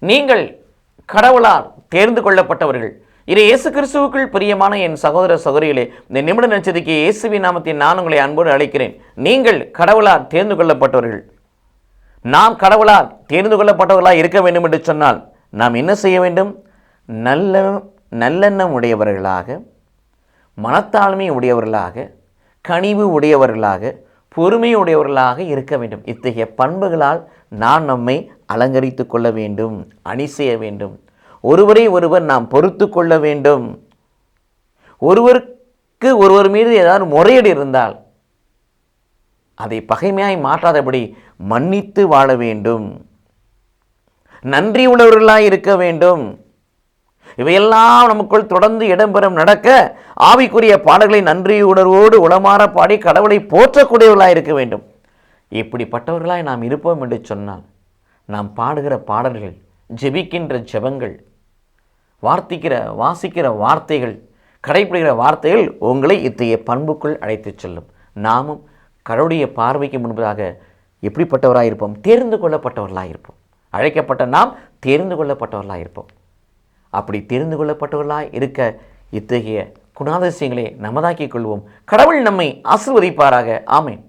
நீங்கள் கடவுளால் தேர்ந்து கொள்ளப்பட்டவர்கள். இது இயேசு கிறிஸ்துவுக்குள் பிரியமான என் சகோதர சகோதரிகளே, இந்த நிமிட நட்சத்திற்கு இயேசுவின் நாமத்தில் நான் உங்களை அன்போடு அழைக்கிறேன். நீங்கள் கடவுளால் தேர்ந்து கொள்ளப்பட்டவர்கள். நாம் கடவுளால் தேர்ந்து கொள்ளப்பட்டவர்களாக இருக்க வேண்டும் என்று சொன்னால் நாம் என்ன செய்ய வேண்டும்? நல்லெண்ணம் உடையவர்களாக, மனத்தாழ்மை உடையவர்களாக, கனிவு உடையவர்களாக, பொறுமை உடையவர்களாக இருக்க வேண்டும். இத்தகைய பண்புகளால் நாம் நம்மை அலங்கரித்து கொள்ள வேண்டும், அணி செய்ய வேண்டும். ஒருவரை ஒருவர் நாம் பொறுத்து கொள்ள வேண்டும். ஒருவருக்கு ஒருவர் மீது ஏதாவது முறையீடு இருந்தால் அதை பகைமையாய் மாற்றாதபடி மன்னித்து வாழ வேண்டும். நன்றி உள்ளவர்களாய் இருக்க வேண்டும். இவையெல்லாம் நமக்குள் தொடர்ந்து இடம்பெறும் நடக்க ஆவிக்குரிய பாடல்களை நன்றி உணர்வோடு உளமாற பாடி கடவுளை போற்றக்கூடியவர்களாய் இருக்க வேண்டும். இப்படிப்பட்டவர்களாய் நாம் இருப்போம் என்று சொன்னால் நாம் பாடுகிற பாடல்கள், ஜெபிக்கின்ற ஜெபங்கள், வாசிக்கிற வார்த்தைகள், கடைப்பிடிக்கிற வார்த்தைகள் உங்களை இத்தகைய பண்புக்குள் அழைத்து செல்லும். நாமும் கடவுளுடைய பார்வைக்கு முன்பதாக எப்படிப்பட்டவராக இருப்போம்? தேர்ந்து கொள்ளப்பட்டவர்களாக இருப்போம். அழைக்கப்பட்ட நாம் தேர்ந்து கொள்ளப்பட்டவர்களாக இருப்போம். அப்படி தெரிந்து கொள்ளப்பட்டவர்களாய் இருக்க இத்தகைய குணாதிசயங்களை நமதாக்கிக் கொள்வோம். கடவுள் நம்மை ஆசீர்வதிப்பாராக. ஆமென்.